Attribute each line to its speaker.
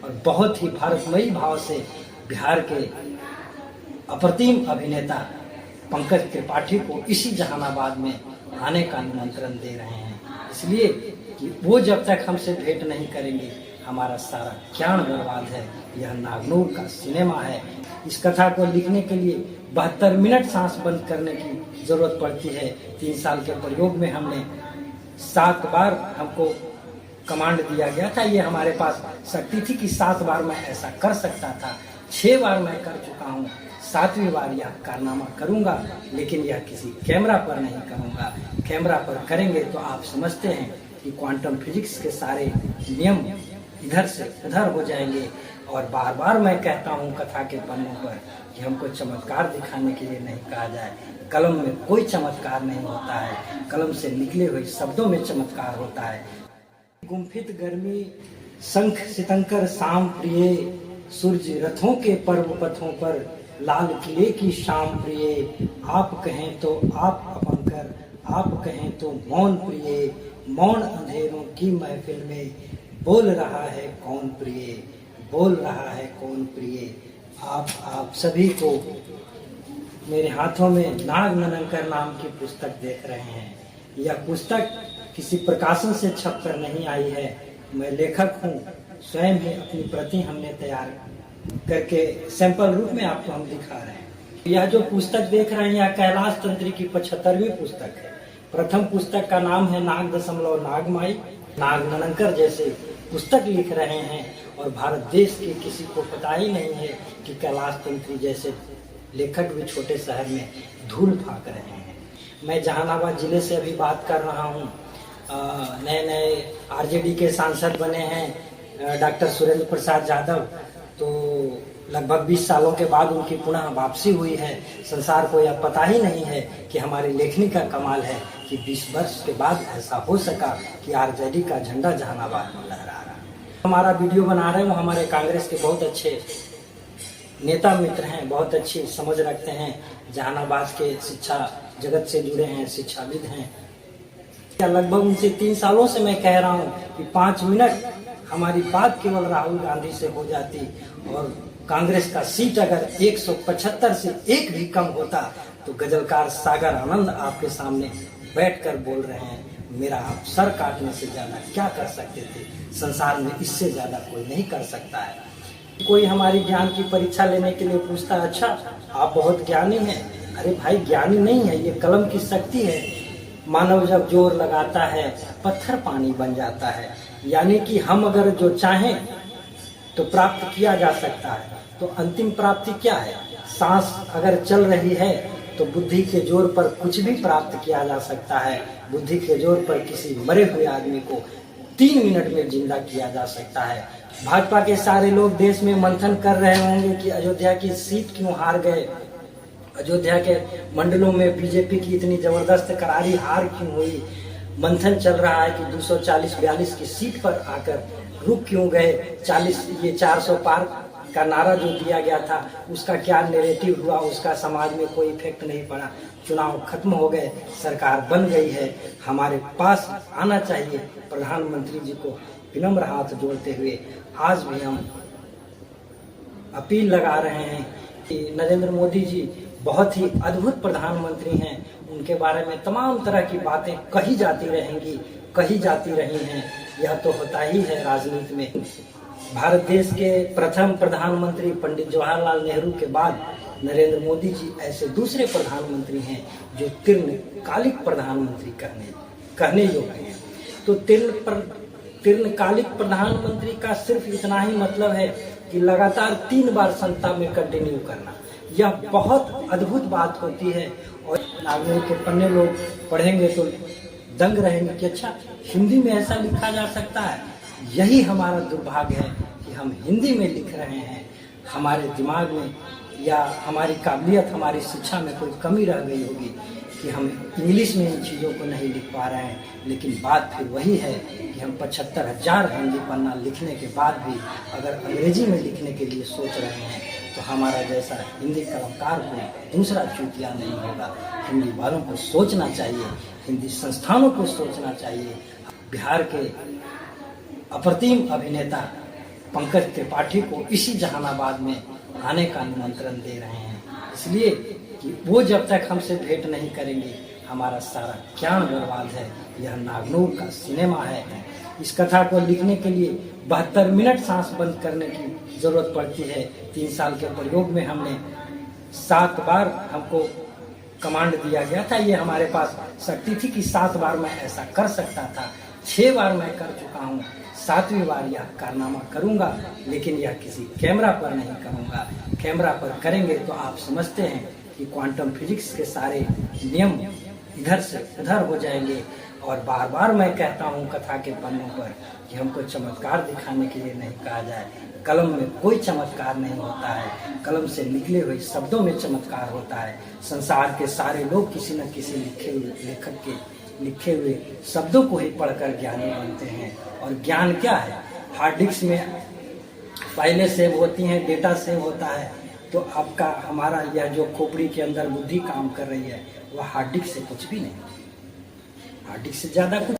Speaker 1: और बहुत ही भारतमयी भाव से बिहार के अप्रतिम अभिनेता पंकज त्रिपाठी को इसी जहानाबाद में आने का निमंत्रण दे रहे हैं, इसलिए कि वो जब तक हमसे भेंट नहीं करेंगे हमारा सारा ज्ञान बर्बाद है। यह नागनूर का सिनेमा है। इस कथा को लिखने के लिए 72 मिनट सांस बंद करने की जरूरत पड़ती है। 3 साल के प्रयोग में हमने 7 बार हमको कमांड दिया गया था। ये हमारे पास शक्ति थी कि 7 बार मैं ऐसा कर सकता था। 6 बार मैं कर चुका हूँ, 7वीं बार यह कारनामा करूंगा, लेकिन यह किसी कैमरा पर नहीं करूंगा। कैमरा पर करेंगे तो आप समझते हैं कि क्वांटम फिजिक्स के सारे नियम इधर से उधर हो जाएंगे। और बार बार मैं कहता हूँ कथा के पन्नों पर कि हमको चमत्कार दिखाने के लिए नहीं कहा जाए। कलम में कोई चमत्कार नहीं होता है, कलम से निकले हुए शब्दों में चमत्कार होता है। गुम्फित गर्मी शंख सितंकर शाम प्रिय, सूर्य रथों के पर्व पथों पर लाल किले की शाम प्रिय। आप कहें तो आप अपंकर, आप कहें तो मौन प्रिय। मौन अंधेरों की महफिल में बोल रहा है कौन प्रिय, बोल रहा है कौन प्रिय। आप सभी को मेरे हाथों में नाग ननंकर नाम की पुस्तक देख रहे हैं। यह पुस्तक किसी प्रकाशन से छप कर नहीं आई है। मैं लेखक हूँ, स्वयं ही अपनी प्रति हमने तैयार करके सैंपल रूप में आपको हम दिखा रहे हैं। यह जो पुस्तक देख रहे हैं यह कैलाश तंत्री की 75वीं पुस्तक है। प्रथम पुस्तक का नाम है नाग दशमलव नागमाई। नाग ननंकर जैसे पुस्तक लिख रहे हैं और भारत देश के किसी को पता ही नहीं है कि कैलाश तंत्री जैसे लेखक भी छोटे शहर में धूल फाक रहे हैं। मैं जहानाबाद जिले से अभी बात कर रहा हूँ। नए आरजेडी के सांसद बने हैं डॉक्टर सुरेंद्र प्रसाद यादव, तो लगभग 20 सालों के बाद उनकी पुनः वापसी हुई है। संसार को यह पता ही नहीं है कि हमारी लेखनी का कमाल है कि 20 वर्ष के बाद ऐसा हो सका कि आरजेडी का झंडा जहानाबाद में लहरा रहा है। हमारा वीडियो बना रहे हैं वो हमारे कांग्रेस के बहुत अच्छे नेता मित्र हैं, बहुत अच्छी समझ रखते हैं, जहानाबाद के शिक्षा जगत से जुड़े हैं, शिक्षाविद हैं। लगभग उनसे 3 सालों से मैं कह रहा हूँ कि 5 मिनट हमारी बात केवल राहुल गांधी से हो जाती और कांग्रेस का सीट अगर 175 से 1 भी कम होता तो गजलकार सागर आनंद आपके सामने बैठकर बोल रहे हैं, मेरा आप सर काटने से ज्यादा क्या कर सकते थे। संसार में इससे ज्यादा कोई नहीं कर सकता है। कोई हमारी ज्ञान की परीक्षा लेने के लिए पूछता है, अच्छा आप बहुत ज्ञानी हैं। अरे भाई ज्ञानी नहीं है, ये कलम की शक्ति है। मानव जब जोर लगाता है पत्थर पानी बन जाता है। यानी कि हम अगर जो चाहें तो प्राप्त किया जा सकता है। तो अंतिम प्राप्ति क्या है? सांस अगर चल रही है तो बुद्धि के जोर पर कुछ भी प्राप्त किया जा सकता है। बुद्धि के जोर पर किसी मरे हुए आदमी को 3 मिनट में जिंदा किया जा सकता है। भाजपा के सारे लोग देश में मंथन कर रहे होंगे कि अयोध्या की सीट क्यों हार गए, अयोध्या के मंडलों में बीजेपी की इतनी जबरदस्त करारी हार क्यों हुई। मंथन चल रहा है कि 240-42 की सीट पर आकर रुक क्यों गए। 400 पार का नारा जो दिया गया था उसका क्या नैरेटिव हुआ, उसका समाज में कोई इफेक्ट नहीं पड़ा। चुनाव खत्म हो गए, सरकार बन गई है। हमारे पास आना चाहिए। प्रधानमंत्री जी को विनम्र हाथ जोड़ते हुए आज भी हम अपील लगा रहे हैं कि नरेंद्र मोदी जी बहुत ही अद्भुत प्रधानमंत्री हैं। उनके बारे में तमाम तरह की बातें कही जाती रहेंगी, कही जाती रही हैं। यह तो होता ही है राजनीति में। भारत देश के प्रथम प्रधानमंत्री पंडित जवाहरलाल नेहरू के बाद नरेंद्र मोदी जी ऐसे दूसरे प्रधानमंत्री हैं जो तीर्णकालिक प्रधानमंत्री कहने योग्य हैं। तो तीर्णकालिक प्रधानमंत्री का सिर्फ इतना ही मतलब है कि लगातार 3 बार सत्ता में कंटिन्यू करना। यह बहुत अद्भुत बात होती है और नागनूर के पन्ने लोग पढ़ेंगे तो दंग रहेंगे कि अच्छा हिंदी में ऐसा लिखा जा सकता है। यही हमारा दुर्भाग्य है कि हम हिंदी में लिख रहे हैं। हमारे दिमाग में या हमारी काबिलियत, हमारी शिक्षा में कोई कमी रह गई होगी कि हम इंग्लिश में इन चीज़ों को नहीं लिख पा रहे हैं। लेकिन बात फिर वही है कि हम 75,000 हिंदी पन्ना लिखने के बाद भी अगर अंग्रेजी में लिखने के लिए सोच रहे हैं तो हमारा जैसा हिंदी कलाकार को दूसरा चूतिया नहीं होगा। हिंदी वालों को सोचना चाहिए, हिंदी संस्थानों को सोचना चाहिए। बिहार के अप्रतिम अभिनेता पंकज त्रिपाठी को इसी जहानाबाद में आने का निमंत्रण दे रहे हैं, इसलिए कि वो जब तक हमसे भेंट नहीं करेंगे हमारा सारा ज्ञान बर्बाद है। यह नागनूर का सिनेमा है। इस कथा को लिखने के लिए 72 मिनट सांस बंद करने की जरूरत पड़ती है। 3 साल के प्रयोग में हमने 7 बार हमको कमांड दिया गया था। ये हमारे पास शक्ति थी कि 7 बार मैं ऐसा कर सकता था। 6 बार मैं कर चुका हूँ, 7वीं बार यह कारनामा करूंगा, लेकिन यह किसी कैमरा पर नहीं करूंगा। कैमरा पर करेंगे तो आप समझते हैं कि क्वांटम फिजिक्स के सारे नियम इधर से उधर हो जाएंगे। और बार बार मैं कहता हूँ कथा के पन्नों पर कि हमको चमत्कार दिखाने के लिए नहीं कहा जाए। कलम में कोई चमत्कार नहीं होता है, कलम से निकले हुए शब्दों में चमत्कार होता है। संसार के सारे लोग किसी न किसी लेखक के लिखे हुए शब्दों को ही पढ़कर ज्ञानी बनते हैं। और ज्ञान क्या है? हार्ड डिस्क में फाइलें सेव होती हैं, डेटा सेव होता है। तो आपका हमारा यह जो खोपड़ी के अंदर बुद्धि काम कर रही है वह हार्ड डिस्क से कुछ भी नहीं, हार्ड डिस्क से ज्यादा कुछ